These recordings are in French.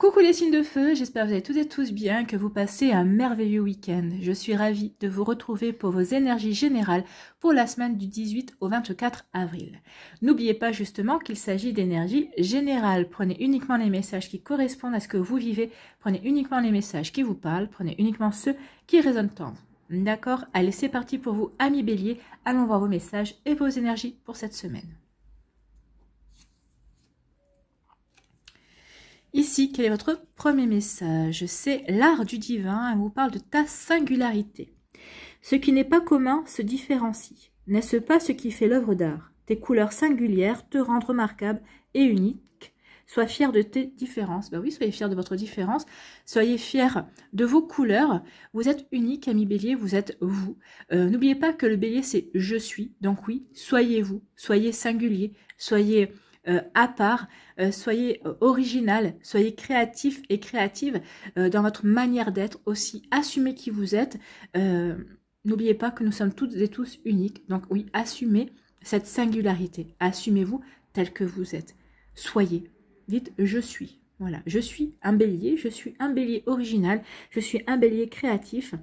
Coucou les signes de feu, j'espère que vous allez toutes et tous bien, que vous passez un merveilleux week-end. Je suis ravie de vous retrouver pour vos énergies générales pour la semaine du 18 au 24 avril. N'oubliez pas justement qu'il s'agit d'énergie générale. Prenez uniquement les messages qui correspondent à ce que vous vivez, prenez uniquement les messages qui vous parlent, prenez uniquement ceux qui résonnent en vous. D'accord? Allez, c'est parti pour vous, amis béliers. Allons voir vos messages et vos énergies pour cette semaine. Ici, quel est votre premier message? C'est l'art du divin, elle vous parle de ta singularité. Ce qui n'est pas commun se différencie. N'est-ce pas ce qui fait l'œuvre d'art? Tes couleurs singulières te rendent remarquable et unique. Sois fier de tes différences. Ben oui, soyez fiers de votre différence. Soyez fiers de vos couleurs. Vous êtes unique, ami bélier, vous êtes vous. N'oubliez pas que le bélier, c'est « je suis ». Donc oui, soyez vous, soyez singulier, soyez à part, soyez original, soyez créatif et créative dans votre manière d'être aussi. Assumez qui vous êtes. N'oubliez pas que nous sommes toutes et tous uniques. Donc oui, assumez cette singularité. Assumez-vous tel que vous êtes. Soyez. Dites « je suis ». Voilà, je suis un bélier original, je suis un bélier créatif,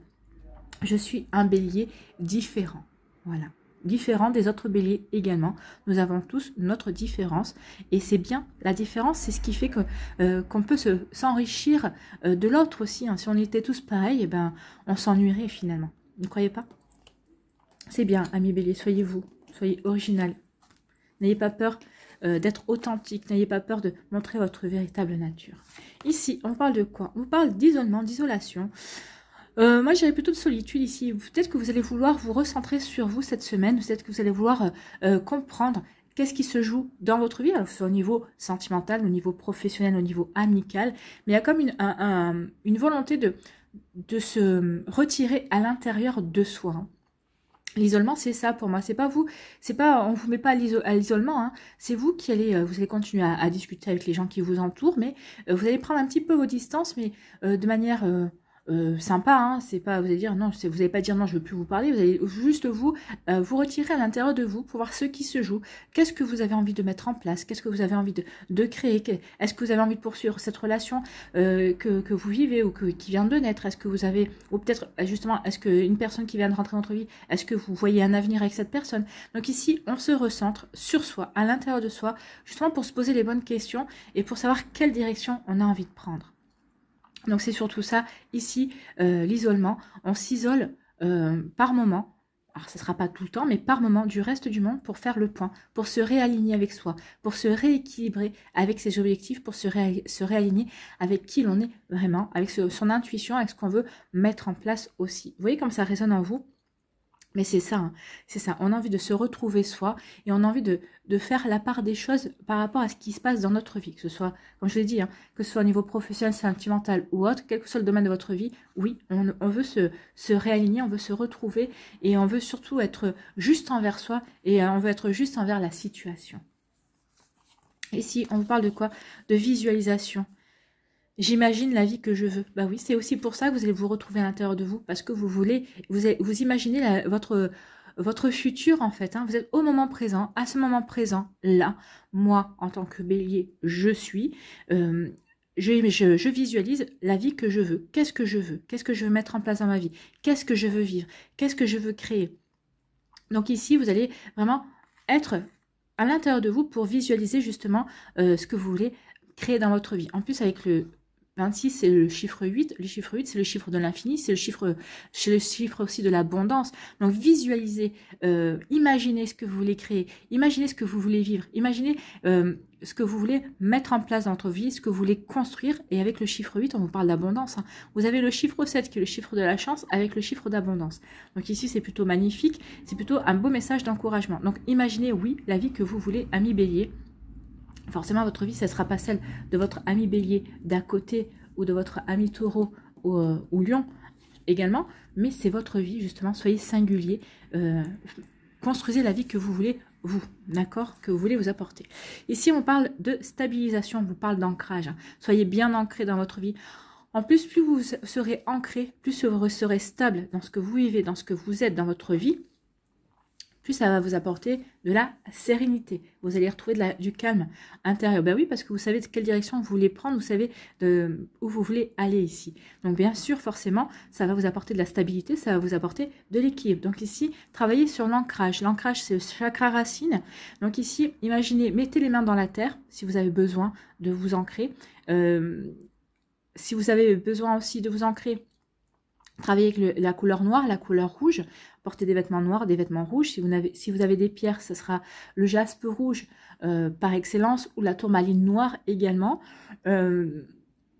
je suis un bélier différent. Voilà. Différent des autres béliers également. Nous avons tous notre différence et c'est bien. La différence, c'est ce qui fait que qu'on peut s'enrichir de l'autre aussi. Hein. Si on était tous pareils, eh ben, on s'ennuierait finalement. Vous ne croyez pas? C'est bien, amis béliers, soyez vous, soyez original. N'ayez pas peur d'être authentique, n'ayez pas peur de montrer votre véritable nature. Ici, on parle de quoi? On parle d'isolement, d'isolation. Moi, j'irais plutôt de solitude ici. Peut-être que vous allez vouloir vous recentrer sur vous cette semaine. Peut-être que vous allez vouloir comprendre qu'est-ce qui se joue dans votre vie, alors que ce soit au niveau sentimental, au niveau professionnel, au niveau amical. Mais il y a comme une volonté de se retirer à l'intérieur de soi. Hein. L'isolement, c'est ça pour moi. C'est pas vous, c'est pas, on vous met pas à l'isolement. Hein. C'est vous qui allez, vous allez continuer à discuter avec les gens qui vous entourent, mais vous allez prendre un petit peu vos distances, mais de manière sympa, hein, c'est pas, vous allez dire non, vous n'allez pas dire non, je veux plus vous parler, vous allez juste vous retirer à l'intérieur de vous pour voir ce qui se joue. Qu'est-ce que vous avez envie de mettre en place? Qu'est-ce que vous avez envie de créer? Est-ce que vous avez envie de poursuivre cette relation que vous vivez ou qui vient de naître? Est-ce que vous avez, ou peut-être justement, est-ce qu'une personne qui vient de rentrer dans votre vie, est-ce que vous voyez un avenir avec cette personne? Donc ici, on se recentre sur soi, à l'intérieur de soi, justement pour se poser les bonnes questions et pour savoir quelle direction on a envie de prendre. Donc c'est surtout ça, ici, l'isolement. On s'isole par moment, alors ce ne sera pas tout le temps, mais par moment du reste du monde pour faire le point, pour se réaligner avec soi, pour se rééquilibrer avec ses objectifs, pour se réaligner avec qui l'on est vraiment, avec son intuition, avec ce qu'on veut mettre en place aussi. Vous voyez comme ça résonne en vous? Mais c'est ça, hein, c'est ça. On a envie de se retrouver soi et on a envie de faire la part des choses par rapport à ce qui se passe dans notre vie. Que ce soit, comme je l'ai dit, hein, que ce soit au niveau professionnel, sentimental ou autre, quel que soit le domaine de votre vie, oui, on veut se réaligner, on veut se retrouver et on veut surtout être juste envers soi et on veut être juste envers la situation. Ici, on vous parle de quoi? De visualisation. J'imagine la vie que je veux. Bah oui, c'est aussi pour ça que vous allez vous retrouver à l'intérieur de vous, parce que vous imaginez votre futur en fait. Hein. Vous êtes au moment présent, à ce moment présent, là. Moi, en tant que bélier, je suis. Je visualise la vie que je veux. Qu'est-ce que je veux? Qu'est-ce que je veux mettre en place dans ma vie? Qu'est-ce que je veux vivre? Qu'est-ce que je veux créer? Donc ici, vous allez vraiment être à l'intérieur de vous pour visualiser justement ce que vous voulez créer dans votre vie. En plus, avec le 26, c'est le chiffre 8. Le chiffre 8, c'est le chiffre de l'infini. C'est le chiffre aussi de l'abondance. Donc, visualisez, imaginez ce que vous voulez créer. Imaginez ce que vous voulez vivre. Imaginez ce que vous voulez mettre en place dans votre vie, ce que vous voulez construire. Et avec le chiffre 8, on vous parle d'abondance. Hein. Vous avez le chiffre 7, qui est le chiffre de la chance, avec le chiffre d'abondance. Donc ici, c'est plutôt magnifique. C'est plutôt un beau message d'encouragement. Donc, imaginez, oui, la vie que vous voulez, ami bélier. Forcément, votre vie, ce ne sera pas celle de votre ami bélier d'à côté ou de votre ami taureau ou lion également, mais c'est votre vie, justement. Soyez singulier. Construisez la vie que vous voulez, vous, d'accord? Que vous voulez vous apporter. Ici, on parle de stabilisation, on vous parle d'ancrage. Hein. Soyez bien ancré dans votre vie. En plus, plus vous serez ancré, plus vous serez stable dans ce que vous vivez, dans ce que vous êtes dans votre vie, plus ça va vous apporter de la sérénité. Vous allez retrouver du calme intérieur. Ben oui, parce que vous savez de quelle direction vous voulez prendre, vous savez où vous voulez aller ici. Donc bien sûr, forcément, ça va vous apporter de la stabilité, ça va vous apporter de l'équilibre. Donc ici, travaillez sur l'ancrage. L'ancrage, c'est le chakra racine. Donc ici, imaginez, mettez les mains dans la terre si vous avez besoin de vous ancrer. Si vous avez besoin aussi de vous ancrer, travaillez avec la couleur noire, la couleur rouge. Portez des vêtements noirs, des vêtements rouges. Si vous avez des pierres, ce sera le jaspe rouge par excellence ou la tourmaline noire également.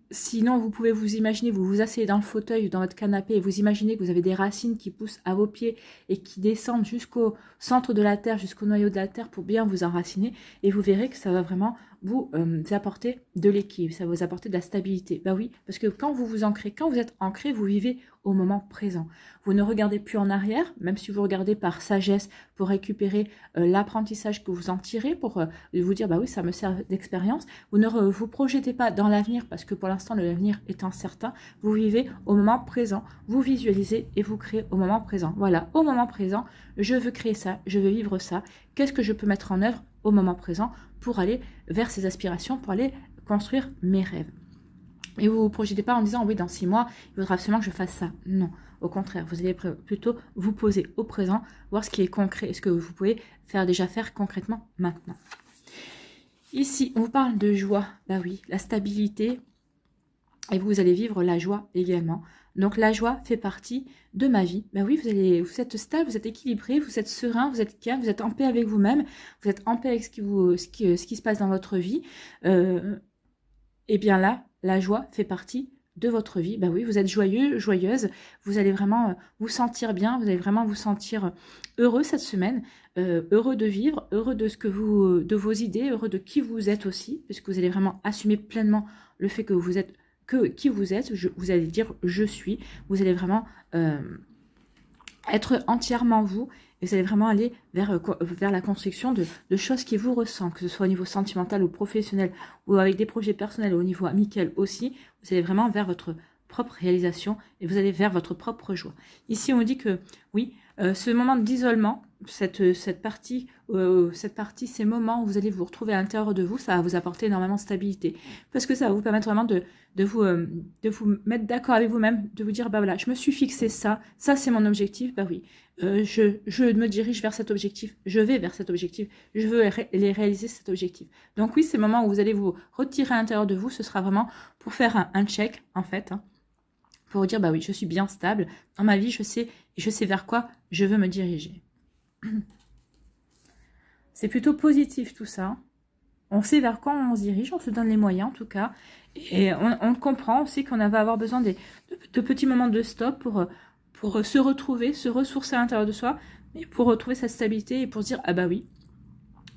Sinon, vous pouvez vous imaginer, vous vous asseyez dans le fauteuil ou dans votre canapé et vous imaginez que vous avez des racines qui poussent à vos pieds et qui descendent jusqu'au centre de la terre, jusqu'au noyau de la terre pour bien vous enraciner. Et vous verrez que ça va vraiment vous apporter de l'équilibre, ça va vous apporter de la stabilité. Bah oui, parce que quand vous vous ancrez, quand vous êtes ancré, vous vivez au moment présent. Vous ne regardez plus en arrière, même si vous regardez par sagesse pour récupérer l'apprentissage que vous en tirez, pour vous dire, bah oui, ça me sert d'expérience. Vous ne vous projetez pas dans l'avenir, parce que pour l'instant, l'avenir est incertain. Vous vivez au moment présent, vous visualisez et vous créez au moment présent. Voilà, au moment présent, je veux créer ça, je veux vivre ça. Qu'est-ce que je peux mettre en œuvre au moment présent pour aller vers ces aspirations, pour aller construire mes rêves? Et vous ne vous projetez pas en disant, oui, dans 6 mois, il faudra absolument que je fasse ça. Non, au contraire, vous allez plutôt vous poser au présent, voir ce qui est concret, ce que vous pouvez déjà faire concrètement maintenant. Ici, on vous parle de joie. Bah oui, la stabilité, et vous allez vivre la joie également. Donc la joie fait partie de ma vie. Ben oui, vous êtes stable, vous êtes équilibré, vous êtes serein, vous êtes calme, vous êtes en paix avec vous-même, vous êtes en paix avec ce qui se passe dans votre vie. Et bien là, la joie fait partie de votre vie. Ben oui, vous êtes joyeux, joyeuse, vous allez vraiment vous sentir bien, vous allez vraiment vous sentir heureux cette semaine, heureux de vivre, heureux de vos idées, heureux de qui vous êtes aussi, puisque vous allez vraiment assumer pleinement le fait que vous êtes qui vous êtes, vous allez dire je suis, vous allez vraiment être entièrement vous, et vous allez vraiment aller vers la construction de choses qui vous ressemblent, que ce soit au niveau sentimental ou professionnel, ou avec des projets personnels, ou au niveau amical aussi, vous allez vraiment vers votre propre réalisation, et vous allez vers votre propre joie. Ici, on dit que, oui, ce moment d'isolement, cette partie, ces moments où vous allez vous retrouver à l'intérieur de vous, ça va vous apporter énormément de stabilité. Parce que ça va vous permettre vraiment de vous mettre d'accord avec vous-même, de vous dire, bah voilà, je me suis fixé ça c'est mon objectif, bah oui, je me dirige vers cet objectif, je vais vers cet objectif, je veux réaliser cet objectif. Donc oui, ces moments où vous allez vous retirer à l'intérieur de vous, ce sera vraiment pour faire un check, en fait, hein, pour vous dire, bah oui, je suis bien stable, dans ma vie, je sais vers quoi je veux me diriger. C'est plutôt positif tout ça. On sait vers quoi on se dirige, on se donne les moyens en tout cas. Et on comprend, on sait qu'on va avoir besoin de petits moments de stop pour se retrouver, se ressourcer à l'intérieur de soi, et pour retrouver sa stabilité et pour se dire, ah bah oui,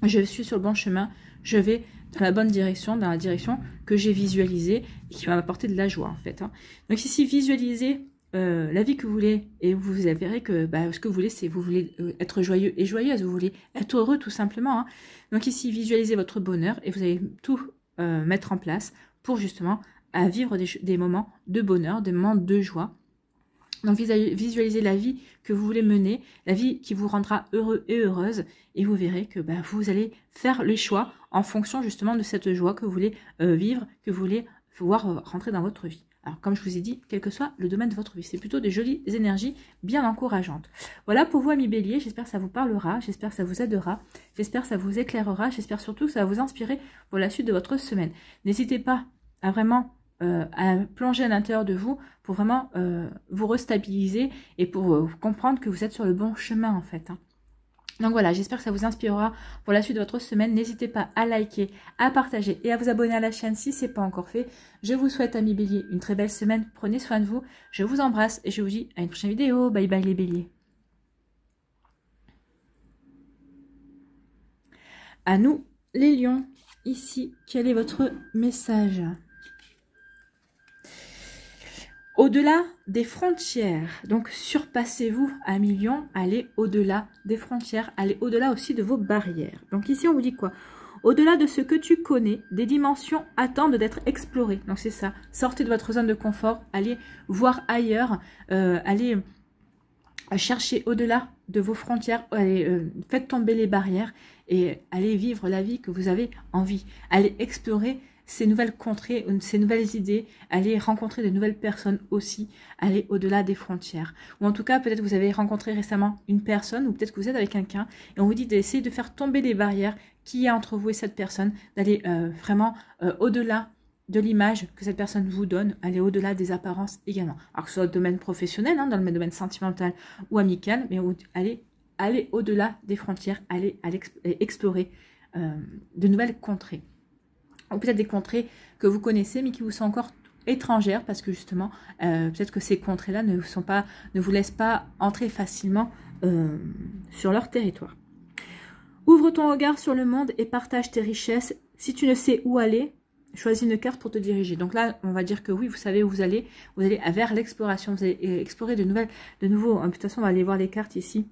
je suis sur le bon chemin, je vais dans la bonne direction, dans la direction que j'ai visualisée et qui va m'apporter de la joie en fait. Hein. Donc ici, visualisez la vie que vous voulez et vous verrez que ce que vous voulez, c'est vous voulez être joyeux et joyeuse, vous voulez être heureux tout simplement. Hein. Donc ici, visualisez votre bonheur et vous allez tout mettre en place pour justement vivre des moments de bonheur, des moments de joie. Donc visualisez la vie que vous voulez mener, la vie qui vous rendra heureux et heureuse, et vous verrez que vous allez faire les choix en fonction justement de cette joie que vous voulez vivre, que vous voulez voir rentrer dans votre vie. Alors comme je vous ai dit, quel que soit le domaine de votre vie, c'est plutôt des jolies énergies bien encourageantes. Voilà pour vous amis bélier, j'espère que ça vous parlera, j'espère que ça vous aidera, j'espère que ça vous éclairera, j'espère surtout que ça va vous inspirer pour la suite de votre semaine. N'hésitez pas à vraiment à plonger à l'intérieur de vous pour vraiment vous restabiliser et pour comprendre que vous êtes sur le bon chemin en fait. Hein. Donc voilà, j'espère que ça vous inspirera pour la suite de votre semaine. N'hésitez pas à liker, à partager et à vous abonner à la chaîne si ce n'est pas encore fait. Je vous souhaite, amis béliers, une très belle semaine. Prenez soin de vous. Je vous embrasse et je vous dis à une prochaine vidéo. Bye bye les béliers. À nous, les lions. Ici, quel est votre message ? Au-delà des frontières, donc surpassez-vous à millions, allez au-delà des frontières, allez au-delà aussi de vos barrières. Donc ici on vous dit quoi? Au-delà de ce que tu connais, des dimensions attendent d'être explorées. Donc c'est ça, sortez de votre zone de confort, allez voir ailleurs, allez chercher au-delà de vos frontières, allez, faites tomber les barrières et allez vivre la vie que vous avez envie. Allez explorer ces nouvelles contrées, ces nouvelles idées, allez rencontrer de nouvelles personnes aussi, allez au-delà des frontières. Ou en tout cas, peut-être vous avez rencontré récemment une personne, ou peut-être que vous êtes avec quelqu'un, et on vous dit d'essayer de faire tomber les barrières qu'il y a entre vous et cette personne, d'aller vraiment au-delà de l'image que cette personne vous donne, aller au-delà des apparences également. Alors que ce soit dans le domaine professionnel, hein, dans le domaine sentimental ou amical, mais aller au-delà des frontières, aller explorer de nouvelles contrées. Ou peut-être des contrées que vous connaissez mais qui vous sont encore étrangères parce que justement peut-être que ces contrées-là ne vous laissent pas entrer facilement sur leur territoire. Ouvre ton regard sur le monde et partage tes richesses. Si tu ne sais où aller, choisis une carte pour te diriger. Donc là, on va dire que oui, vous savez où vous allez vers l'exploration, vous allez explorer de nouveaux. De toute façon, on va aller voir les cartes ici,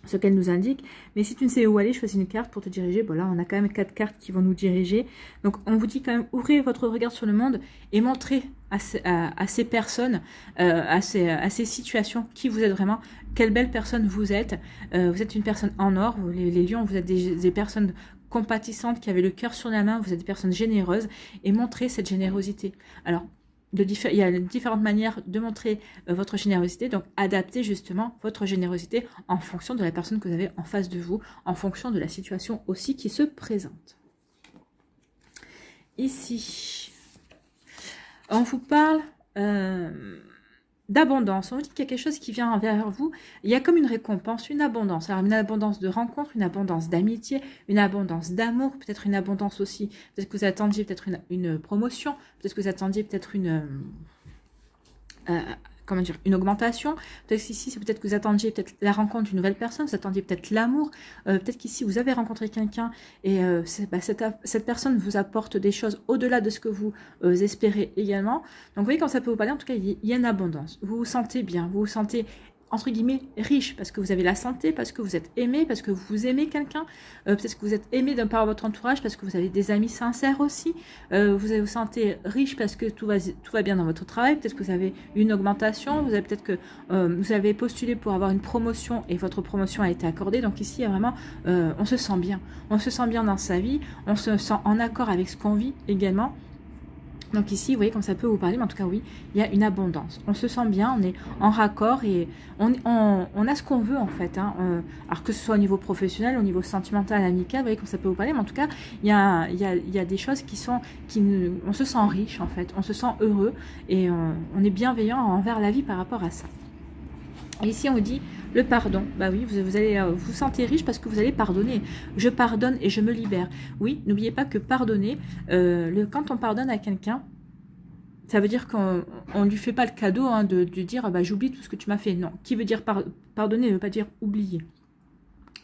ce qu'elles nous indiquent. Mais si tu ne sais où aller, choisis une carte pour te diriger. Bon là, on a quand même 4 cartes qui vont nous diriger. Donc on vous dit quand même, ouvrez votre regard sur le monde et montrez à ces personnes, à ces situations qui vous êtes vraiment, quelle belle personne vous êtes. Vous êtes une personne en or, les lions, vous êtes des personnes compatissantes qui avaient le cœur sur la main, vous êtes des personnes généreuses et montrez cette générosité. Alors, il y a différentes manières de montrer votre générosité, donc adaptez justement votre générosité en fonction de la personne que vous avez en face de vous, en fonction de la situation aussi qui se présente. Ici, on vous parle d'abondance. On vous dit qu'il y a quelque chose qui vient vers vous. Il y a comme une récompense, une abondance. Alors une abondance de rencontres, une abondance d'amitié, une abondance d'amour, peut-être une abondance aussi. Peut-être que vous attendiez peut-être une promotion, peut-être que vous attendiez peut-être comment dire, une augmentation. Peut-être qu'ici, c'est peut-être que vous attendiez peut-être la rencontre d'une nouvelle personne, vous attendiez peut-être l'amour. Peut-être qu'ici, vous avez rencontré quelqu'un et cette personne vous apporte des choses au-delà de ce que vous espérez également. Donc, vous voyez, quand ça peut vous parler, en tout cas, il y a une abondance. Vous vous sentez bien, vous vous sentez entre guillemets riche parce que vous avez la santé, parce que vous êtes aimé, parce que vous aimez quelqu'un, peut-être que vous êtes aimé par votre entourage, parce que vous avez des amis sincères aussi, vous sentez riche parce que tout va bien dans votre travail, peut-être que vous avez une augmentation, vous avez peut-être que vous avez postulé pour avoir une promotion et votre promotion a été accordée. Donc ici, il y a vraiment, on se sent bien dans sa vie, on se sent en accord avec ce qu'on vit également. Donc ici, vous voyez comme ça peut vous parler, mais en tout cas, oui, il y a une abondance. On se sent bien, on est en raccord et on a ce qu'on veut en fait. Hein. Alors que ce soit au niveau professionnel, au niveau sentimental, amical, vous voyez comme ça peut vous parler, mais en tout cas, il y a des choses on se sent riche en fait, on se sent heureux et on est bienveillant envers la vie par rapport à ça. Et ici, on vous dit le pardon. Bah oui, vous allez vous sentir riche parce que vous allez pardonner. Je pardonne et je me libère. Oui, n'oubliez pas que pardonner, quand on pardonne à quelqu'un, ça veut dire qu'on ne lui fait pas le cadeau hein, de dire bah, j'oublie tout ce que tu m'as fait. Non, qui veut dire pardonner ne veut pas dire oublier.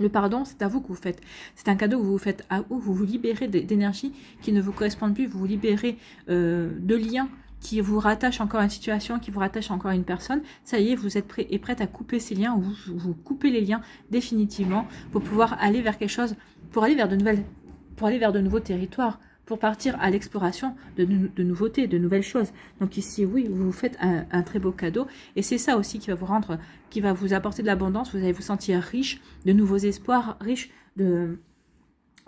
Le pardon, c'est à vous que vous faites. C'est un cadeau que vous vous faites à vous. Vous vous libérez d'énergie qui ne vous correspond plus. Vous vous libérez de liens qui vous rattache encore à une situation, qui vous rattache encore à une personne, ça y est, vous êtes prêt et prête à couper ces liens, ou vous coupez les liens définitivement pour pouvoir aller vers quelque chose, pour aller vers de nouveaux territoires, pour partir à l'exploration de nouveautés, de nouvelles choses. Donc ici, oui, vous vous faites un très beau cadeau, et c'est ça aussi qui va vous apporter de l'abondance. Vous allez vous sentir riche de nouveaux espoirs, riche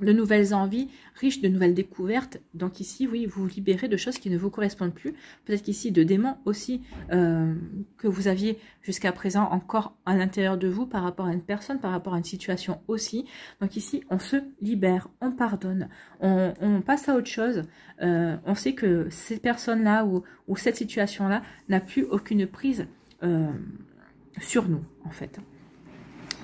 de nouvelles envies, riches de nouvelles découvertes. Donc ici, oui, vous vous libérez de choses qui ne vous correspondent plus. Peut-être qu'ici, de démons aussi que vous aviez jusqu'à présent encore à l'intérieur de vous par rapport à une personne, par rapport à une situation aussi. Donc ici, on se libère, on pardonne, on passe à autre chose. On sait que ces personnes-là ou cette situation-là n'a plus aucune prise sur nous, en fait.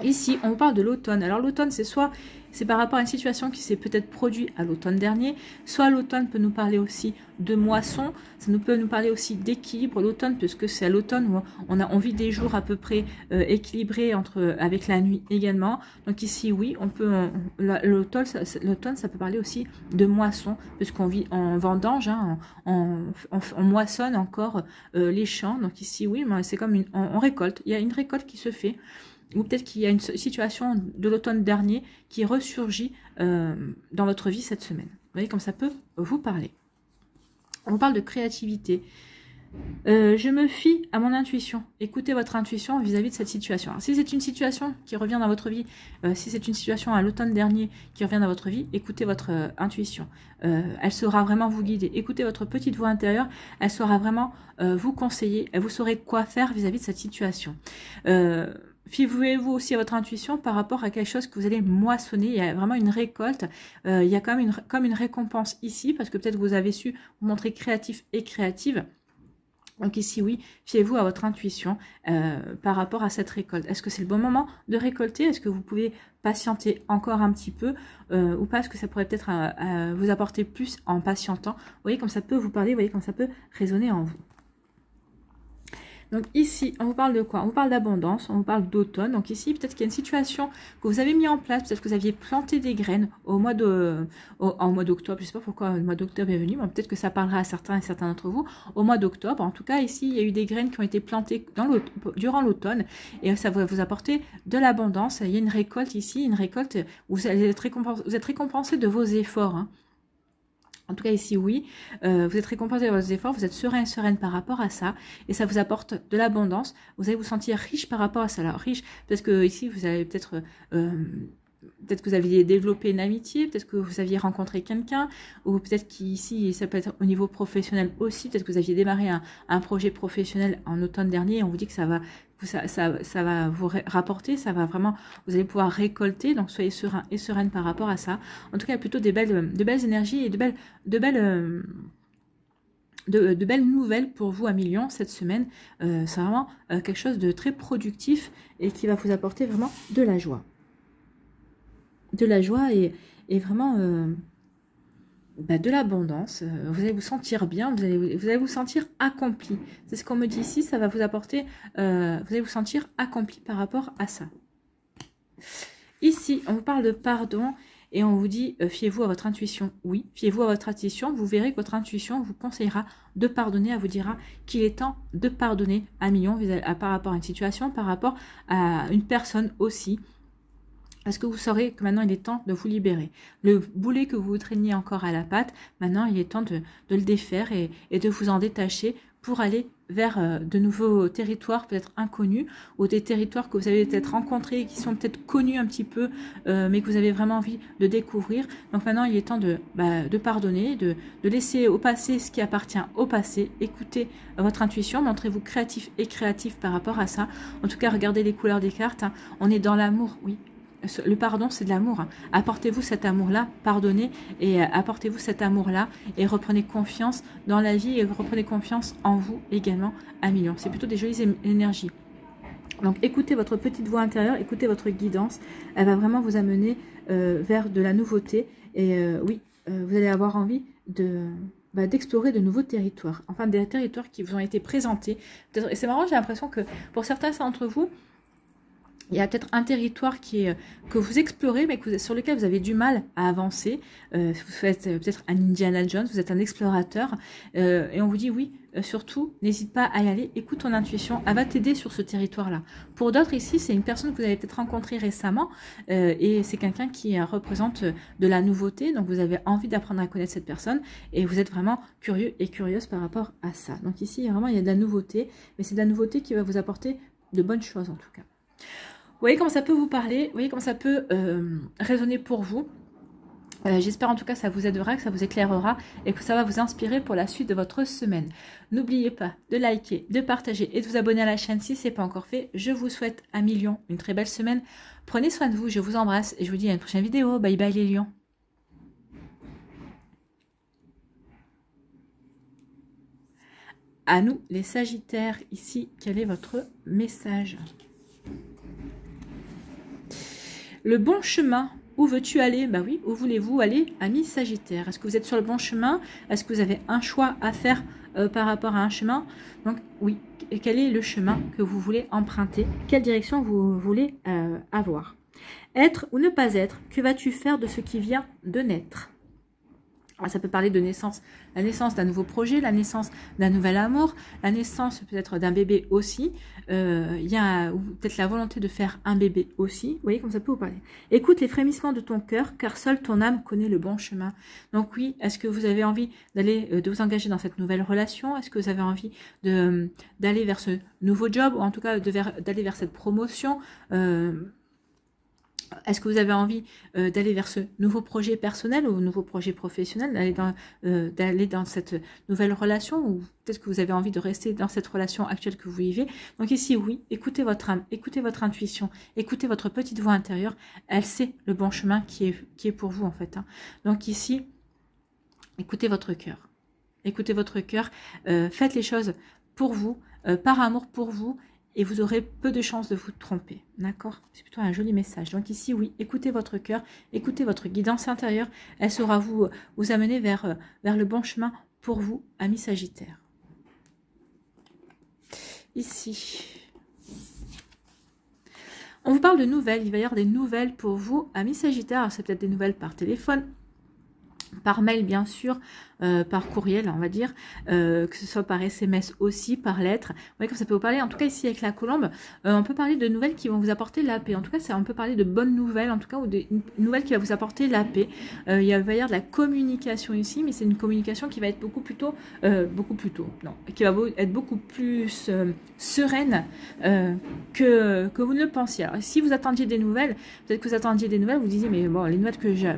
Ici, on parle de l'automne. Alors l'automne, c'est par rapport à une situation qui s'est peut-être produite à l'automne dernier. Soit l'automne peut nous parler aussi de moisson, ça peut nous parler aussi d'équilibre. L'automne, puisque c'est à l'automne où on vit des jours à peu près équilibrés avec la nuit également. Donc ici, oui, l'automne, ça peut parler aussi de moisson, puisqu'on vit en vendange, hein, on moissonne encore les champs. Donc ici, oui, c'est comme on récolte. Il y a une récolte qui se fait. Ou peut-être qu'il y a une situation de l'automne dernier qui ressurgit dans votre vie cette semaine. Vous voyez comme ça peut vous parler. On parle de créativité. Je me fie à mon intuition. Écoutez votre intuition vis-à-vis de cette situation. Alors, si c'est une situation qui revient dans votre vie, si c'est une situation à l'automne dernier qui revient dans votre vie, écoutez votre intuition. Elle saura vraiment vous guider. Écoutez votre petite voix intérieure. Elle saura vraiment vous conseiller. Vous saurez quoi faire vis-à-vis de cette situation. Fiez-vous aussi à votre intuition par rapport à quelque chose que vous allez moissonner. Il y a vraiment une récolte. Il y a quand même comme une récompense ici parce que peut-être vous avez su vous montrer créatif et créative. Donc ici, oui, fiez-vous à votre intuition par rapport à cette récolte. Est-ce que c'est le bon moment de récolter? Est-ce que vous pouvez patienter encore un petit peu ou pas? Est-ce que ça pourrait peut-être vous apporter plus en patientant? Vous voyez comme ça peut vous parler, vous voyez comme ça peut résonner en vous. Donc ici, on vous parle de quoi? On vous parle d'abondance, on vous parle d'automne. Donc ici, peut-être qu'il y a une situation que vous avez mis en place, peut-être que vous aviez planté des graines en mois d'octobre. Je ne sais pas pourquoi le mois d'octobre est venu, mais peut-être que ça parlera à certains et certains d'entre vous. Au mois d'octobre, en tout cas, ici, il y a eu des graines qui ont été plantées durant l'automne et ça va vous apporter de l'abondance. Il y a une récolte ici, une récolte où vous êtes récompensé de vos efforts. Hein. En tout cas, ici, oui, vous êtes récompensé de vos efforts, vous êtes serein et sereine par rapport à ça, et ça vous apporte de l'abondance. Vous allez vous sentir riche par rapport à ça. Alors, riche, parce que ici, vous avez peut-être que vous aviez développé une amitié, peut-être que vous aviez rencontré quelqu'un, ou peut-être qu'ici, ça peut être au niveau professionnel aussi, peut-être que vous aviez démarré un projet professionnel en automne dernier, et on vous dit que ça va vous rapporter, ça va vraiment, vous allez pouvoir récolter, donc soyez serein et sereine par rapport à ça. En tout cas, plutôt de belles énergies et de belles nouvelles pour vous à Million cette semaine. C'est vraiment quelque chose de très productif et qui va vous apporter vraiment de la joie. De la joie et vraiment de l'abondance. Vous allez vous sentir bien, vous allez vous sentir accompli. C'est ce qu'on me dit ici, ça va vous apporter, vous allez vous sentir accompli par rapport à ça. Ici, on vous parle de pardon et on vous dit, fiez-vous à votre intuition. Oui, fiez-vous à votre intuition, vous verrez que votre intuition vous conseillera de pardonner, elle vous dira qu'il est temps de pardonner à Million par rapport à une situation, par rapport à une personne aussi. Parce que vous saurez que maintenant il est temps de vous libérer. Le boulet que vous traîniez encore à la patte, maintenant il est temps de le défaire et de vous en détacher pour aller vers de nouveaux territoires peut-être inconnus ou des territoires que vous avez peut-être rencontrés qui sont peut-être connus un petit peu mais que vous avez vraiment envie de découvrir. Donc maintenant il est temps de pardonner, de laisser au passé ce qui appartient au passé. Écoutez votre intuition, montrez-vous créatif et créatif par rapport à ça. En tout cas regardez les couleurs des cartes, hein. On est dans l'amour, oui. Le pardon, c'est de l'amour. Apportez-vous cet amour-là, pardonnez et apportez-vous cet amour-là et reprenez confiance dans la vie et reprenez confiance en vous également à Million. C'est plutôt des jolies énergies. Donc écoutez votre petite voix intérieure, écoutez votre guidance. Elle va vraiment vous amener vers de la nouveauté. Et oui, vous allez avoir envie d'explorer de nouveaux territoires. Enfin, des territoires qui vous ont été présentés. Et c'est marrant, j'ai l'impression que pour certains d'entre vous, il y a peut-être un territoire que vous explorez, mais sur lequel vous avez du mal à avancer. Vous faites peut-être un Indiana Jones, vous êtes un explorateur. Et on vous dit oui, surtout, n'hésite pas à y aller. Écoute ton intuition, elle va t'aider sur ce territoire-là. Pour d'autres ici, c'est une personne que vous avez peut-être rencontrée récemment. Et c'est quelqu'un qui représente de la nouveauté. Donc vous avez envie d'apprendre à connaître cette personne. Et vous êtes vraiment curieux et curieuse par rapport à ça. Donc ici, vraiment, il y a de la nouveauté. Mais c'est de la nouveauté qui va vous apporter de bonnes choses en tout cas. Vous voyez comment ça peut vous parler, vous voyez comment ça peut résonner pour vous. J'espère en tout cas que ça vous aidera, que ça vous éclairera et que ça va vous inspirer pour la suite de votre semaine. N'oubliez pas de liker, de partager et de vous abonner à la chaîne si ce n'est pas encore fait. Je vous souhaite à Million une très belle semaine. Prenez soin de vous, je vous embrasse et je vous dis à une prochaine vidéo. Bye bye les lions. À nous les Sagittaires, ici, quel est votre message ? Le bon chemin, où veux-tu aller? Bah oui, où voulez-vous aller, ami Sagittaire? Est-ce que vous êtes sur le bon chemin? Est-ce que vous avez un choix à faire par rapport à un chemin? Donc oui, quel est le chemin que vous voulez emprunter? Quelle direction vous voulez avoir? Être ou ne pas être, que vas-tu faire de ce qui vient de naître? Ça peut parler de naissance, la naissance d'un nouveau projet, la naissance d'un nouvel amour, la naissance peut-être d'un bébé aussi. Il y a peut-être la volonté de faire un bébé aussi. Vous voyez comme ça peut vous parler. Écoute les frémissements de ton cœur, car seule ton âme connaît le bon chemin. Donc oui, est-ce que vous avez envie d'aller, de vous engager dans cette nouvelle relation? Est-ce que vous avez envie d'aller vers ce nouveau job, ou en tout cas d'aller vers cette promotion? Est-ce que vous avez envie d'aller vers ce nouveau projet personnel ou nouveau projet professionnel, d'aller dans cette nouvelle relation, ou peut-être que vous avez envie de rester dans cette relation actuelle que vous vivez? Donc ici, oui, écoutez votre âme, écoutez votre intuition, écoutez votre petite voix intérieure. Elle sait le bon chemin qui est pour vous en fait. Hein. Donc ici, écoutez votre cœur. Écoutez votre cœur, faites les choses pour vous, par amour pour vous, et vous aurez peu de chances de vous tromper, d'accord? C'est plutôt un joli message. Donc ici, oui, écoutez votre cœur, écoutez votre guidance intérieure. Elle saura vous amener vers le bon chemin pour vous, amis Sagittaire. Ici, on vous parle de nouvelles. Il va y avoir des nouvelles pour vous, amis Sagittaire. C'est peut-être des nouvelles par téléphone, par mail bien sûr, par courriel on va dire, que ce soit par SMS aussi, par lettre. Vous voyez comme ça peut vous parler. En tout cas ici avec la colombe, on peut parler de nouvelles qui vont vous apporter la paix. En tout cas on peut parler de bonnes nouvelles, en tout cas, ou de nouvelles qui va vous apporter la paix. Il va y avoir de la communication ici, mais c'est une communication qui va être qui va être beaucoup plus sereine que vous ne le pensiez. Alors si vous attendiez des nouvelles, peut-être que vous attendiez des nouvelles, vous disiez mais bon, les nouvelles que j'ai,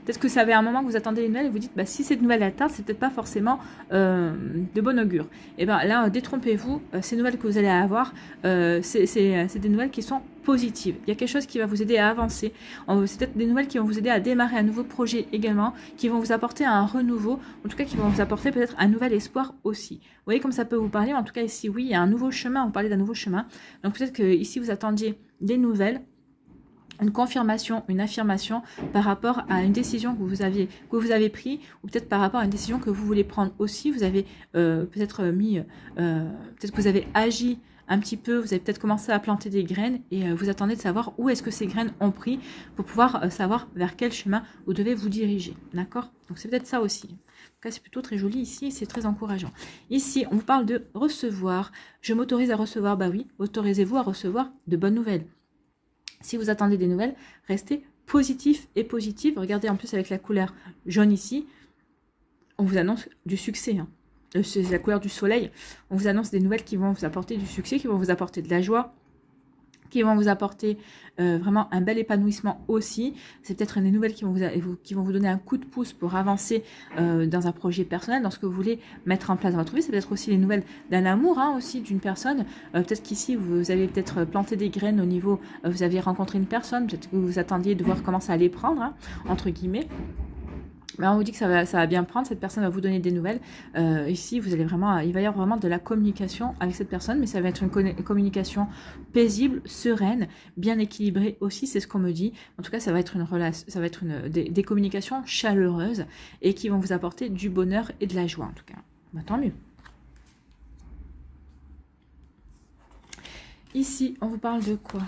peut-être que ça avait un moment que vous attendez les nouvelles et vous dites, bah, si cette nouvelle est atteinte, c'est peut-être pas forcément de bon augure. Et bien là, détrompez-vous, ces nouvelles que vous allez avoir, c'est des nouvelles qui sont positives. Il y a quelque chose qui va vous aider à avancer. C'est peut-être des nouvelles qui vont vous aider à démarrer un nouveau projet également, qui vont vous apporter un renouveau, en tout cas qui vont vous apporter peut-être un nouvel espoir aussi. Vous voyez comme ça peut vous parler, en tout cas ici, oui, il y a un nouveau chemin, on parlait d'un nouveau chemin. Donc peut-être que ici vous attendiez des nouvelles, une confirmation, une affirmation par rapport à une décision que vous avez prise, ou peut-être par rapport à une décision que vous voulez prendre aussi. Vous avez peut-être peut-être que vous avez agi un petit peu, vous avez peut-être commencé à planter des graines et vous attendez de savoir où est-ce que ces graines ont pris pour pouvoir savoir vers quel chemin vous devez vous diriger. D'accord? Donc c'est peut-être ça aussi. En tout cas, c'est plutôt très joli ici et c'est très encourageant. Ici, on vous parle de recevoir. Je m'autorise à recevoir. Bah oui, autorisez-vous à recevoir de bonnes nouvelles. Si vous attendez des nouvelles, restez positif et positive. Regardez en plus avec la couleur jaune ici, on vous annonce du succès. Hein. C'est la couleur du soleil. On vous annonce des nouvelles qui vont vous apporter du succès, qui vont vous apporter de la joie, qui vont vous apporter vraiment un bel épanouissement aussi. C'est peut-être des nouvelles qui vont vous donner un coup de pouce pour avancer dans un projet personnel, dans ce que vous voulez mettre en place dans votre vie. C'est peut-être aussi les nouvelles d'un amour, hein, aussi d'une personne. Peut-être qu'ici, vous avez peut-être planté des graines au niveau, vous avez rencontré une personne, peut-être que vous attendiez de voir comment ça allait prendre, hein, entre guillemets. Mais on vous dit que ça va bien prendre, cette personne va vous donner des nouvelles. Ici, il va y avoir vraiment de la communication avec cette personne, mais ça va être une communication paisible, sereine, bien équilibrée aussi, c'est ce qu'on me dit. En tout cas, ça va être des communications chaleureuses et qui vont vous apporter du bonheur et de la joie, en tout cas. Bah, tant mieux. Ici, on vous parle de quoi ?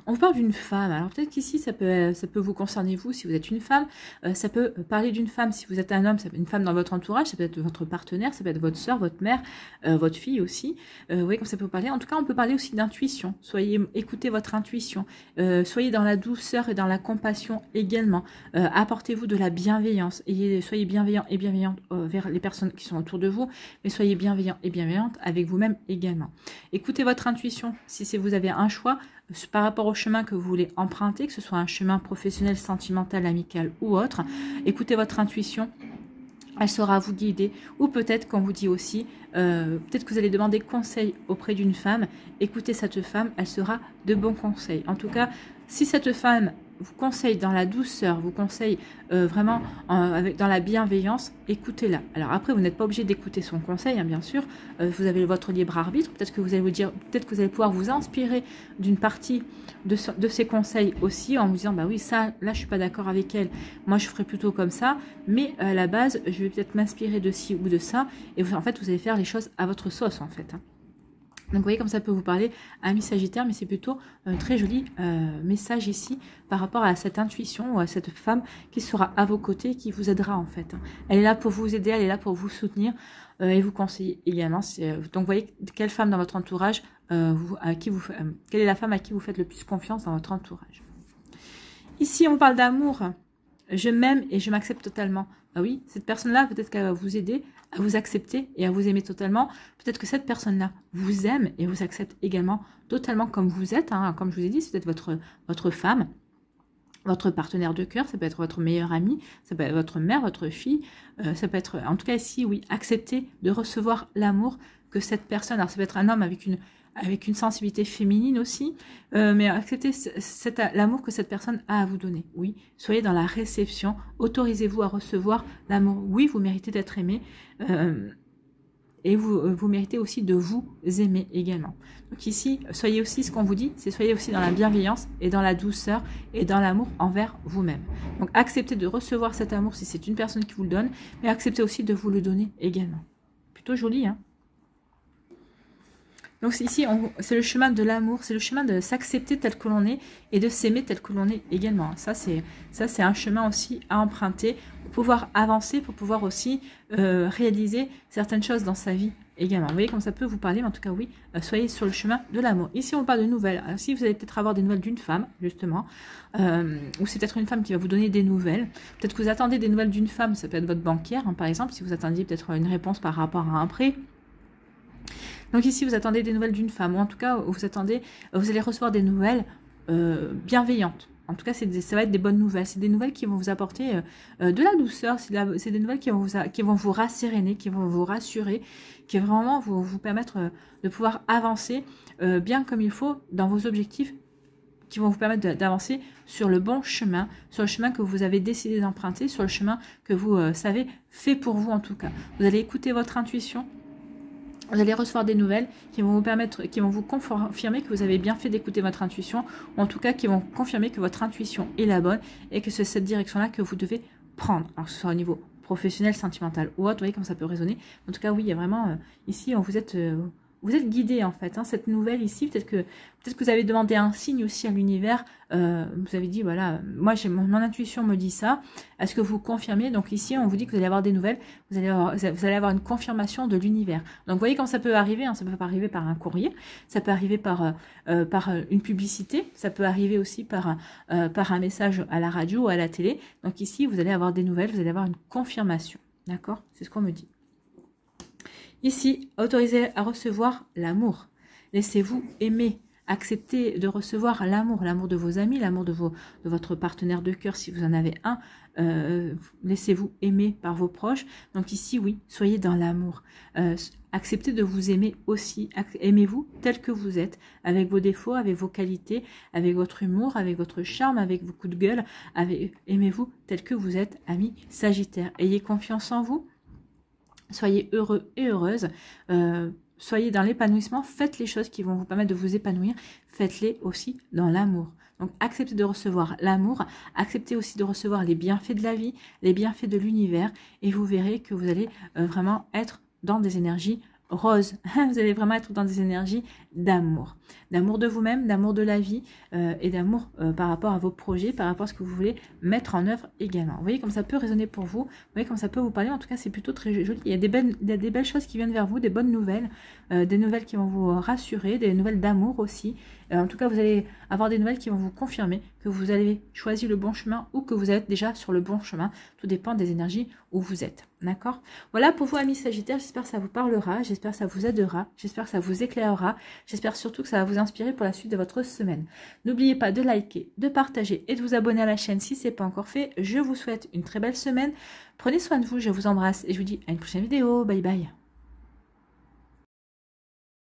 On vous parle d'une femme. Alors peut-être qu'ici, ça peut vous concerner vous si vous êtes une femme. Ça peut parler d'une femme si vous êtes un homme. Ça peut être une femme dans votre entourage. Ça peut être votre partenaire. Ça peut être votre soeur, votre mère, votre fille aussi. Vous voyez comme ça peut vous parler. En tout cas, on peut parler aussi d'intuition. Écoutez votre intuition. Soyez dans la douceur et dans la compassion également. Apportez-vous de la bienveillance. Soyez bienveillant et bienveillante vers les personnes qui sont autour de vous. Mais soyez bienveillant et bienveillante avec vous-même également. Écoutez votre intuition. Si vous avez un choix, par rapport au chemin que vous voulez emprunter, que ce soit un chemin professionnel, sentimental, amical ou autre, écoutez votre intuition, elle saura vous guider. Ou peut-être qu'on vous dit aussi, peut-être que vous allez demander conseil auprès d'une femme, écoutez cette femme, elle sera de bons conseils. En tout cas, si cette femme vous conseille dans la douceur, vous conseille vraiment dans la bienveillance, écoutez-la. Alors après, vous n'êtes pas obligé d'écouter son conseil, hein, bien sûr. Vous avez votre libre arbitre. Peut-être que vous allez peut-être que vous allez pouvoir vous inspirer d'une partie de ses conseils aussi, en vous disant, bah oui, ça, là, je suis pas d'accord avec elle. Moi, je ferais plutôt comme ça. Mais à la base, je vais peut-être m'inspirer de ci ou de ça. Et en fait, vous allez faire les choses à votre sauce, en fait. Hein. Donc vous voyez comme ça peut vous parler, ami Sagittaire, mais c'est plutôt un très joli message ici par rapport à cette intuition ou à cette femme qui sera à vos côtés, qui vous aidera en fait. Elle est là pour vous aider, elle est là pour vous soutenir et vous conseiller également. Donc vous voyez quelle femme dans votre entourage, quelle est la femme à qui vous faites le plus confiance dans votre entourage. Ici on parle d'amour. Je m'aime et je m'accepte totalement. Ah oui, cette personne-là, peut-être qu'elle va vous aider à vous accepter et à vous aimer totalement. Peut-être que cette personne-là vous aime et vous accepte également totalement comme vous êtes. Hein. Comme je vous ai dit, c'est peut-être votre femme, votre partenaire de cœur, ça peut être votre meilleure amie, ça peut être votre mère, votre fille. Ça peut être, en tout cas ici, oui, accepter de recevoir l'amour que cette personne, alors ça peut être un homme avec une sensibilité féminine aussi, mais acceptez l'amour que cette personne a à vous donner. Oui, soyez dans la réception, autorisez-vous à recevoir l'amour. Oui, vous méritez d'être aimé et vous méritez aussi de vous aimer également. Donc ici, soyez aussi, ce qu'on vous dit, c'est soyez aussi dans la bienveillance et dans la douceur et dans l'amour envers vous-même. Donc acceptez de recevoir cet amour si c'est une personne qui vous le donne, mais acceptez aussi de vous le donner également. Plutôt joli, hein? Donc ici, c'est le chemin de l'amour, c'est le chemin de s'accepter tel que l'on est et de s'aimer tel que l'on est également. Ça, c'est un chemin aussi à emprunter pour pouvoir avancer, pour pouvoir aussi réaliser certaines choses dans sa vie également. Vous voyez comme ça peut vous parler, mais en tout cas, oui, soyez sur le chemin de l'amour. Ici, on parle de nouvelles. Alors, si vous allez peut-être avoir des nouvelles d'une femme, justement, ou c'est peut-être une femme qui va vous donner des nouvelles. Peut-être que vous attendez des nouvelles d'une femme, ça peut être votre banquière, hein, par exemple, si vous attendiez peut-être une réponse par rapport à un prêt. Donc ici, vous attendez des nouvelles d'une femme, ou en tout cas, vous allez recevoir des nouvelles bienveillantes. En tout cas, ça va être des bonnes nouvelles. C'est des nouvelles qui vont vous apporter de la douceur. C'est des nouvelles qui vont vous rasséréner, qui vont vous rassurer, qui vont vraiment vous permettre de pouvoir avancer bien comme il faut dans vos objectifs, qui vont vous permettre d'avancer sur le bon chemin, sur le chemin que vous avez décidé d'emprunter, sur le chemin que vous savez fait pour vous en tout cas. Vous allez écouter votre intuition. Vous allez recevoir des nouvelles qui vont vous confirmer que vous avez bien fait d'écouter votre intuition, ou en tout cas qui vont confirmer que votre intuition est la bonne et que c'est cette direction-là que vous devez prendre. Alors que ce soit au niveau professionnel, sentimental ou autre, vous voyez comme ça peut résonner. En tout cas, oui, il y a vraiment, ici, vous êtes guidé en fait. Hein, cette nouvelle ici, peut-être que vous avez demandé un signe aussi à l'univers. Vous avez dit, voilà, moi mon intuition me dit ça. Est-ce que vous confirmez? Donc ici, on vous dit que vous allez avoir des nouvelles. Vous allez avoir une confirmation de l'univers. Donc vous voyez quand ça peut arriver. Hein, ça peut arriver par un courrier. Ça peut arriver par une publicité. Ça peut arriver aussi par un message à la radio ou à la télé. Donc ici, vous allez avoir des nouvelles. Vous allez avoir une confirmation. D'accord? C'est ce qu'on me dit. Ici, autorisez à recevoir l'amour. Laissez-vous aimer. Acceptez de recevoir l'amour, l'amour de vos amis, l'amour de votre partenaire de cœur si vous en avez un. Laissez-vous aimer par vos proches. Donc ici, oui, soyez dans l'amour. Acceptez de vous aimer aussi. Aimez-vous tel que vous êtes, avec vos défauts, avec vos qualités, avec votre humour, avec votre charme, avec vos coups de gueule. Aimez-vous tel que vous êtes, ami Sagittaire. Ayez confiance en vous. Soyez heureux et heureuse, soyez dans l'épanouissement, faites les choses qui vont vous permettre de vous épanouir, faites-les aussi dans l'amour. Donc acceptez de recevoir l'amour, acceptez aussi de recevoir les bienfaits de la vie, les bienfaits de l'univers, et vous verrez que vous allez vraiment être dans des énergies roses. Vous allez vraiment être dans des énergies d'amour de vous-même, d'amour de la vie et d'amour par rapport à vos projets, par rapport à ce que vous voulez mettre en œuvre également. Vous voyez comme ça peut résonner pour vous, vous voyez comme ça peut vous parler. En tout cas, c'est plutôt très joli. Il y a des belles choses qui viennent vers vous, des bonnes nouvelles, des nouvelles qui vont vous rassurer, des nouvelles d'amour aussi. En tout cas, vous allez avoir des nouvelles qui vont vous confirmer que vous avez choisi le bon chemin ou que vous êtes déjà sur le bon chemin. Tout dépend des énergies où vous êtes. D'accord? Voilà pour vous, amis Sagittaires. J'espère que ça vous parlera. J'espère que ça vous aidera. J'espère que ça vous éclairera. J'espère surtout que ça va vous inspirer pour la suite de votre semaine. N'oubliez pas de liker, de partager et de vous abonner à la chaîne si ce n'est pas encore fait. Je vous souhaite une très belle semaine. Prenez soin de vous. Je vous embrasse et je vous dis à une prochaine vidéo. Bye bye.